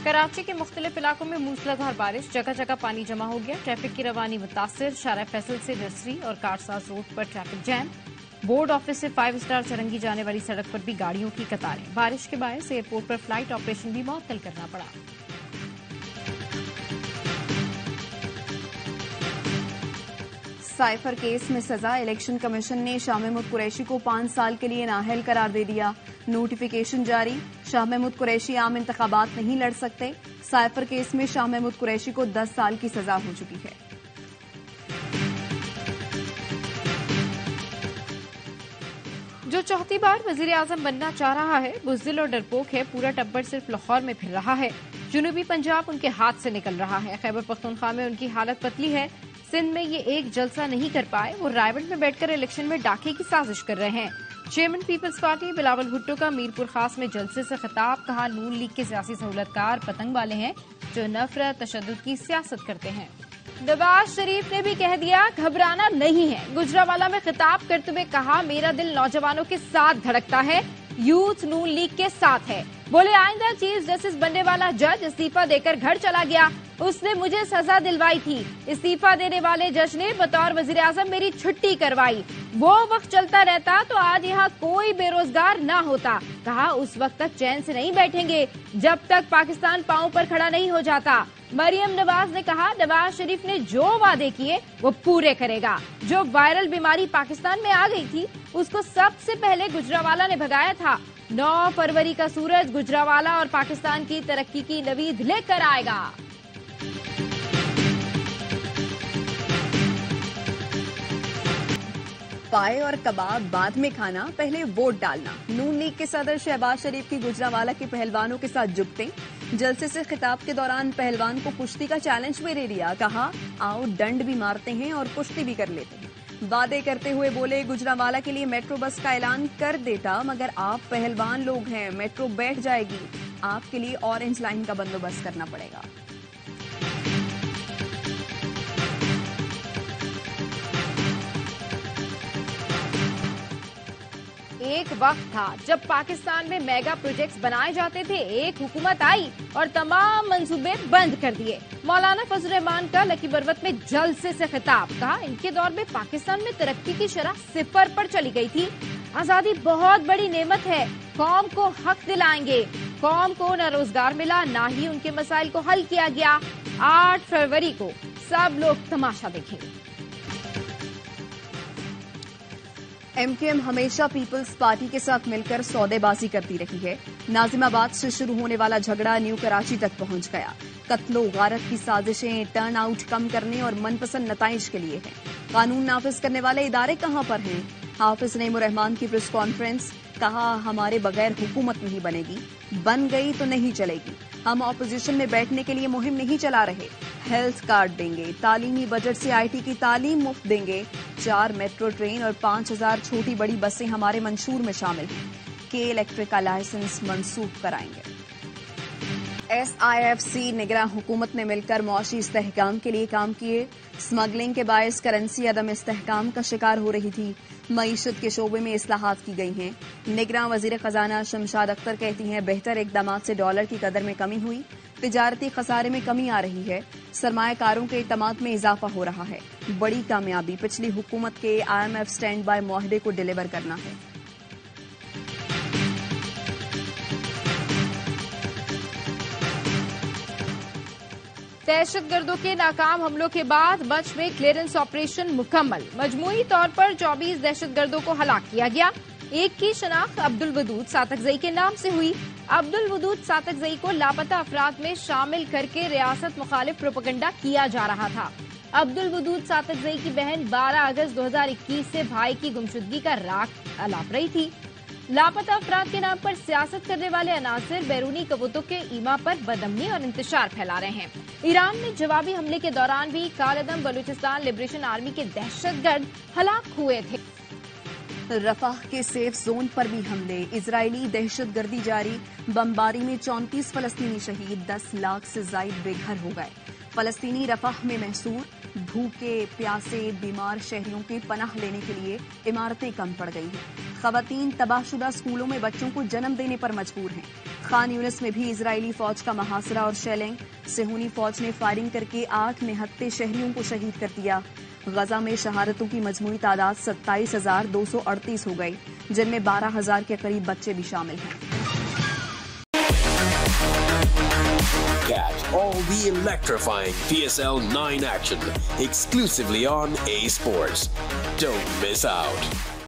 کراچی کے مختلف علاقوں میں موسلادھار بارش، جگہ جگہ پانی جمع ہو گیا، ٹریفک کی روانی متاثر، شارع فیصل سے نرسری اور کارساز روڈ پر ٹریفک جام، بورڈ آفس سے 5 اسٹار چرنگی جانے والی سڑک پر بھی گاڑیوں کی قطاریں، بارش کے باعث ایئرپورٹ پر فلائٹ آپریشن بھی معطل کرنا پڑا۔ سائفر کیس میں سزا، الیکشن کمیشن نے شاہ محمود قریشی کو 5 سال کے لیے نااہل قرار دے دیا، نوٹیفیکیشن جاری، شاہ محمود قریشی عام انتخابات نہیں لڑ سکتے، سائفر کیس میں شاہ محمود قریشی کو 10 سال کی سزا ہو چکی ہے۔ جو چوتھی بار وزیر اعظم بننا چاہ رہا ہے بزدل اور ڈرپوک ہے، پورا ٹبر صرف لاہور میں پھر رہا ہے، جنوبی پنجاب ان کے ہاتھ سے نکل رہا ہے، خیبر پختونخوا میں ان کی حالت پتلی ہے، سندھ میں یہ ایک جلسہ نہیں کر پائے، وہ رائیونڈ میں بیٹھ کر الیکشن میں ڈاکے کی سازش کر رہے ہیں۔ چیئرمین پیپلز پارٹی بلاول بھٹو کا میرپور خاص میں جلسے سے خطاب، کہا نون لیگ کے سیاسی سہولت کار پتنگ والے ہیں جو نفرت تشدد کی سیاست کرتے ہیں۔ نواز شریف نے بھی کہہ دیا گھبرانا نہیں ہے، گجرانوالہ میں خطاب کرتے ہوئے کہا میرا دل نوجوانوں کے ساتھ دھڑکتا ہے، یوتھ نون لیگ کے ساتھ ہے، بولے آئندہ چیف جسٹس بننے والا جج استعفی دے کر گھر چلا گیا، اس نے مجھے سزا دلوائی تھی، استعفی دینے والے جج نے بطور وزیر اعظم میری چھٹی کروائی، وہ وقت چلتا رہتا تو آج یہاں کوئی بے روزگار نہ ہوتا، کہا اس وقت تک چین سے نہیں بیٹھیں گے جب تک پاکستان پاؤں پر کھڑا نہیں ہو جاتا۔ مریم نواز نے کہا نواز شریف نے جو وعدے کیے وہ پورے کرے گا، جو وائرل بیماری پاکستان میں آ گئی تھی اس کو سب سے پہلے گجرانوالہ نے بھگایا تھا، 9 فروری کا سورج گجرانوالہ اور پاکستان کی ترقی کی نوید لے کر آئے گا۔ پائے اور کباب بعد میں کھانا، پہلے ووٹ ڈالنا، نون لیگ کے صدر شہباز شریف کی گجرانوالہ کے پہلوانوں کے ساتھ جگتیں، جلسے سے خطاب کے دوران پہلوان کو کشتی کا چیلنج بھی دے دیا، کہا آؤ ڈنڈ بھی مارتے ہیں اور کشتی بھی کر لیتے ہیں، وعدے کرتے ہوئے بولے گجرانوالہ کے لیے میٹرو بس کا اعلان کر دیتا مگر آپ پہلوان لوگ ہیں، میٹرو بیٹھ جائے گی، آپ کے لیے اورنج لائن کا بندوبست کرنا پڑے گا۔ ایک وقت تھا جب پاکستان میں میگا پروجیکٹس بنائے جاتے تھے، ایک حکومت آئی اور تمام منصوبے بند کر دیے۔ مولانا فضل الرحمان کا لکی بروت میں جلسے سے خطاب، کہا ان کے دور میں پاکستان میں ترقی کی شرح 0 پر چلی گئی تھی، آزادی بہت بڑی نعمت ہے، قوم کو حق دلائیں گے، قوم کو نہ روزگار ملا نہ ہی ان کے مسائل کو حل کیا گیا، 8 فروری کو سب لوگ تماشا دیکھیں گے۔ ایم کیو ایم ہمیشہ پیپلز پارٹی کے ساتھ مل کر سودے بازی کرتی رہی ہے، ناظم آباد سے شروع ہونے والا جھگڑا نیو کراچی تک پہنچ گیا، قتل و غارت کی سازشیں ٹرن آؤٹ کم کرنے اور من پسند نتائج کے لیے ہیں، قانون نافذ کرنے والے ادارے کہاں پر ہیں؟ حافظ نعیم الرحمان کی پریس کانفرنس، کہا ہمارے بغیر حکومت نہیں بنے گی، بن گئی تو نہیں چلے گی، ہم اپوزیشن میں بیٹھنے کے لیے مہم نہیں چلا رہے، ہیلتھ کارڈ دیں گے، تعلیمی بجٹ سے آئی ٹی کی تعلیم مفت دیں گے، 4 میٹرو ٹرین اور 5000 چھوٹی بڑی بسیں ہمارے منشور میں شامل ہیں، کے الیکٹرک کا لائسنس منسوخ کرائیں گے۔ ایس آئی ایف سی نگراں حکومت نے مل کر معاشی استحکام کے لیے کام کیے، اسمگلنگ کے باعث کرنسی عدم استحکام کا شکار ہو رہی تھی، معیشت کے شعبے میں اصلاحات کی گئی ہیں، نگراں وزیر خزانہ شمشاد اختر کہتی ہیں بہتر اقدامات سے ڈالر کی قدر میں کمی ہوئی، تجارتی خسارے میں کمی آ رہی ہے، سرمایہ کاروں کے اعتماد میں اضافہ ہو رہا ہے، بڑی کامیابی پچھلی حکومت کے I M F stand by معاہدے کو ڈیلیور کرنا ہے۔ دہشت گردوں کے ناکام حملوں کے بعد مچھ میں کلیئرنس آپریشن مکمل، مجموعی طور پر 24 دہشت گردوں کو ہلاک کیا گیا، ایک کی شناخت عبدالودود ساتکزئی کے نام سے ہوئی، عبدالودود ساتکزئی کو لاپتہ افراد میں شامل کر کے ریاست مخالف پروپیگنڈا کیا جا رہا تھا۔ عبدالودود ساتکزئی کی بہن 12 اگست 2021 سے بھائی کی گمشدگی کا راگ الاپ رہی تھی۔ لاپتہ افراد کے نام پر سیاست کرنے والے عناصر بیرونی قوتوں کے ایما پر بدامنی اور انتشار پھیلا رہے ہیں۔ ایران میں جوابی حملے کے دوران بھی کالعدم بلوچستان لبریشن آرمی کے دہشت گرد ہلاک ہوئے تھے۔ رفح کے سیف زون پر بھی حملے، اسرائیلی دہشت گردی جاری، بمباری میں 34 فلسطینی شہید، 10 لاکھ سے زائد بے گھر ہو گئے، فلسطینی رفح میں محصور بھوکے پیاسے بیمار شہریوں کے پناہ لینے کے لیے عمارتیں کم پڑ گئی ہیں. خواتین تباہ شدہ اسکولوں میں بچوں کو جنم دینے پر مجبور ہیں. خان یونس میں بھی اسرائیلی فوج کا محاصرہ اور شیلنگ. صہیونی فوج نے فائرنگ کر کے 8 نہتے شہریوں کو شہید کر دیا. غزہ میں شہادتوں کی مجموعی تعداد 27,238 ہو گئی، جن میں 12,000 کے قریب بچے بھی شامل ہیں. Catch all the electrifying PSL 9 action exclusively on A Sports. Don't miss out.